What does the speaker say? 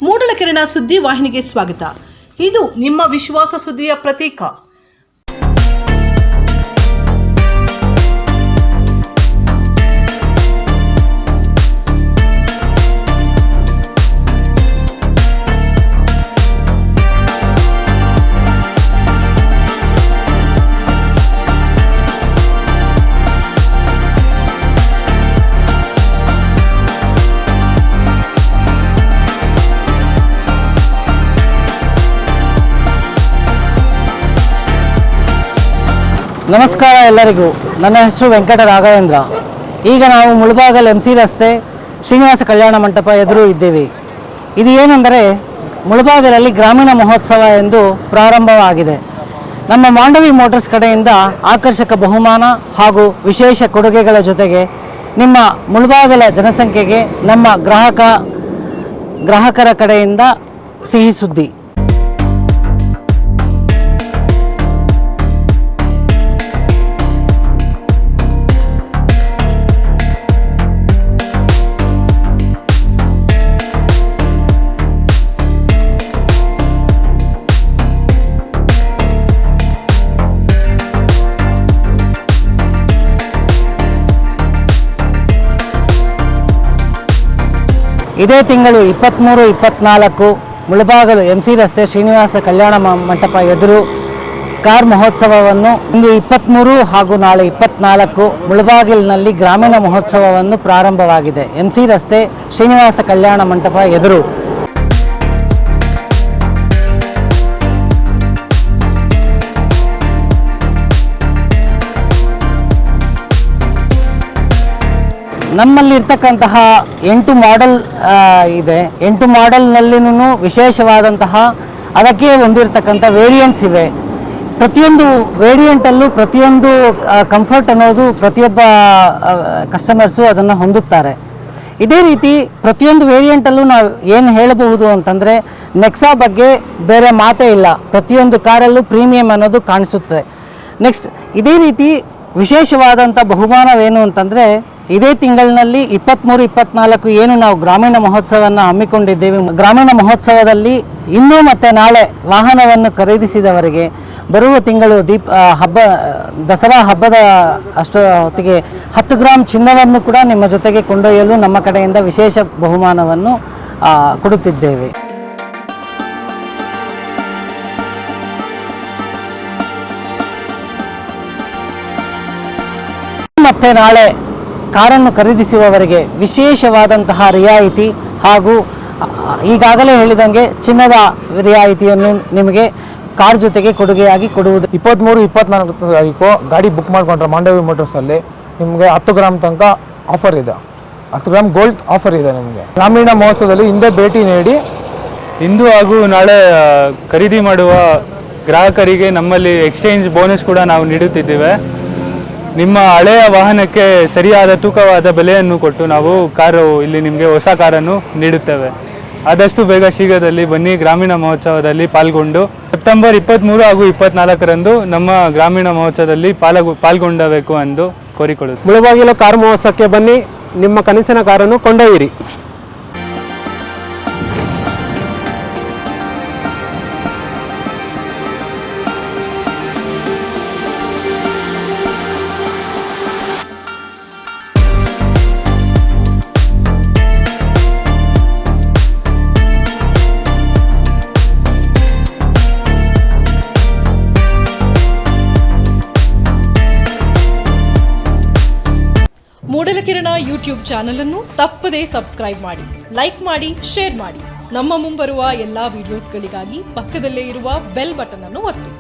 ಮೂಡಲಕೆರೆನ ಸುದ್ದಿ ವಾಹಿನಿಗೆ ಸ್ವಾಗತ. ಇದು ನಿಮ್ಮ ವಿಶ್ವಾಸ ಸುದ್ದಿಯ ಪ್ರತೀಕ. ನಮಸ್ಕಾರ ಎಲ್ಲರಿಗೂ. ನನ್ನ ಹೆಸರು ವೆಂಕಟ ರಾಘವೇಂದ್ರ. ಈಗ ನಾವು ಮುಳಬಾಗಲ್ MC ರಸ್ತೆ ಶ್ರೀನಿವಾಸ ಕಲ್ಯಾಣ ಮಂಟಪ ಎದುರು ಇದ್ದೇವೆ. ಇದು ಏನೆಂದರೆ ಮುಳಬಾಗಲಲ್ಲಿ ಗ್ರಾಮೀಣ ಮಹೋತ್ಸವ ಎಂದು ಪ್ರಾರಂಭವಾಗಿದೆ. ನಮ್ಮ ಮಾಂಡವಿ ಮೋಟರ್ಸ್ ಕಡೆಯಿಂದ ಆಕರ್ಷಕ ಬಹುಮಾನ ಹಾಗೂ ವಿಶೇಷ ಕೊಡುಗೆಗಳ ಜೊತೆಗೆ ನಿಮ್ಮ ಮುಳಬಾಗಲ ಜನಸಂಖ್ಯೆಗೆ ನಮ್ಮ ಗ್ರಾಹಕರ ಕಡೆಯಿಂದ ಸಿಹಿ ಸುದ್ದಿ. ಇದೇ ತಿಂಗಳು 23-24 ಮುಳಬಾಗಲು MC ರಸ್ತೆ ಶ್ರೀನಿವಾಸ ಕಲ್ಯಾಣ ಮಂಟಪ ಎದುರು ಕಾರ್ ಮಹೋತ್ಸವವನ್ನು, ಇಂದು 23 ಹಾಗೂ ನಾಳೆ 24 ಮುಳಬಾಗಿಲಿನಲ್ಲಿ ಗ್ರಾಮೀಣ ಮಹೋತ್ಸವವನ್ನು ಪ್ರಾರಂಭವಾಗಿದೆ. MC ರಸ್ತೆ ಶ್ರೀನಿವಾಸ ಕಲ್ಯಾಣ ಮಂಟಪ ಎದುರು. ನಮ್ಮಲ್ಲಿರ್ತಕ್ಕಂತಹ 8 ಮಾಡೆಲ್ ಇದೆ. 8 ಮಾಡೆಲ್ನಲ್ಲಿನೂ ವಿಶೇಷವಾದಂತಹ ಅದಕ್ಕೆ ಹೊಂದಿರತಕ್ಕಂಥ ವೇರಿಯಂಟ್ಸ್ ಇವೆ. ಪ್ರತಿಯೊಂದು ವೇರಿಯಂಟಲ್ಲೂ ಪ್ರತಿಯೊಂದು ಕಂಫರ್ಟ್ ಅನ್ನೋದು ಪ್ರತಿಯೊಬ್ಬ ಕಸ್ಟಮರ್ಸು ಅದನ್ನು ಹೊಂದುತ್ತಾರೆ. ಇದೇ ರೀತಿ ಪ್ರತಿಯೊಂದು ವೇರಿಯಂಟಲ್ಲೂ ನಾವು ಏನು ಹೇಳಬಹುದು ಅಂತಂದರೆ, ನೆಕ್ಸಾ ಬಗ್ಗೆ ಬೇರೆ ಮಾತೇ ಇಲ್ಲ. ಪ್ರತಿಯೊಂದು ಕಾರಲ್ಲೂ ಪ್ರೀಮಿಯಂ ಅನ್ನೋದು ಕಾಣಿಸುತ್ತೆ. ನೆಕ್ಸ್ಟ್ ಇದೇ ರೀತಿ ವಿಶೇಷವಾದಂಥ ಬಹುಮಾನವೇನು ಅಂತಂದರೆ, ಇದೇ ತಿಂಗಳಿನಲ್ಲಿ 23-24 ಏನು ನಾವು ಗ್ರಾಮೀಣ ಮಹೋತ್ಸವವನ್ನು ಹಮ್ಮಿಕೊಂಡಿದ್ದೇವೆ. ಗ್ರಾಮೀಣ ಮಹೋತ್ಸವದಲ್ಲಿ ಇನ್ನೂ ಮತ್ತು ನಾಳೆ ವಾಹನವನ್ನು ಖರೀದಿಸಿದವರಿಗೆ ಬರುವ ತಿಂಗಳು ದಸರಾ ಹಬ್ಬದ ಅಷ್ಟು ಹೊತ್ತಿಗೆ 10 ಗ್ರಾಂ ಚಿನ್ನವನ್ನು ಕೂಡ ನಿಮ್ಮ ಜೊತೆಗೆ ಕೊಂಡೊಯ್ಯಲು ನಮ್ಮ ಕಡೆಯಿಂದ ವಿಶೇಷ ಬಹುಮಾನವನ್ನು ಕೊಡುತ್ತಿದ್ದೇವೆ. ಮತ್ತು ನಾಳೆ ಕಾರನ್ನು ಖರೀದಿಸುವವರಿಗೆ ವಿಶೇಷವಾದಂತಹ ರಿಯಾಯಿತಿ ಹಾಗೂ ಈಗಾಗಲೇ ಹೇಳಿದಂಗೆ ಚಿನ್ನದ ರಿಯಾಯಿತಿಯನ್ನು ನಿಮಗೆ ಕಾರ್ ಜೊತೆಗೆ ಕೊಡುಗೆಯಾಗಿ ಕೊಡುವುದು. 23-24 ತಾರೀಕು ಗಾಡಿ ಬುಕ್ ಮಾಡಿಕೊಂಡ್ರೆ ಮಾಂಡವಿ ಮೋಟರ್ಸಲ್ಲಿ ನಿಮಗೆ 10 ಗ್ರಾಮ್ ತನಕ ಆಫರ್ ಇದೆ. 10 ಗ್ರಾಮ್ ಗೋಲ್ಡ್ ಆಫರ್ ಇದೆ ನಿಮಗೆ. ಗ್ರಾಮೀಣ ಮಹೋತ್ಸವದಲ್ಲಿ ಹಿಂದೆ ಭೇಟಿ ನೀಡಿ ಇಂದು ಹಾಗೂ ನಾಳೆ ಖರೀದಿ ಮಾಡುವ ಗ್ರಾಹಕರಿಗೆ ನಮ್ಮಲ್ಲಿ ಎಕ್ಸ್ಚೇಂಜ್ ಬೋನಸ್ ಕೂಡ ನಾವು ನೀಡುತ್ತಿದ್ದೇವೆ. ನಿಮ್ಮ ಹಳೆಯ ವಾಹನಕ್ಕೆ ಸರಿಯಾದ ತೂಕವಾದ ಬೆಲೆಯನ್ನು ಕೊಟ್ಟು ನಾವು ಕಾರು ಇಲ್ಲಿ ನಿಮಗೆ ಹೊಸ ಕಾರನ್ನು ನೀಡುತ್ತೇವೆ. ಆದಷ್ಟು ಬೇಗ ಶೀಘ್ರದಲ್ಲಿ ಬನ್ನಿ, ಗ್ರಾಮೀಣ ಮಹೋತ್ಸವದಲ್ಲಿ ಪಾಲ್ಗೊಂಡು ಸೆಪ್ಟೆಂಬರ್ 23 ಹಾಗೂ 24ರಂದು ನಮ್ಮ ಗ್ರಾಮೀಣ ಮಹೋತ್ಸವದಲ್ಲಿ ಪಾಲ್ಗೊಳ್ಳಬೇಕು ಎಂದು ಕೋರಿಕೊಳ್ಳುತ್ತೇವೆ. ಮುಳಬಾಗಿಲು ಕಾರ್ ಮಹೋತ್ಸವಕ್ಕೆ ಬನ್ನಿ, ನಿಮ್ಮ ಕನಸಿನ ಕಾರನ್ನು ಕೊಂಡೊಯ್ಯಿರಿ. ಮೂಡಲಕೆರೆನ ಯೂಟ್ಯೂಬ್ ಚಾನಲ್ ಅನ್ನು ತಪ್ಪದೇ ಸಬ್ಸ್ಕ್ರೈಬ್ ಮಾಡಿ, ಲೈಕ್ ಮಾಡಿ, ಶೇರ್ ಮಾಡಿ. ನಮ್ಮ ಮುಂಬರುವ ಎಲ್ಲಾ ವಿಡಿಯೋಸ್ಗಳಿಗಾಗಿ ಪಕ್ಕದಲ್ಲೇ ಇರುವ ಬೆಲ್ ಬಟನ್ ಅನ್ನು ಒತ್ತಿ.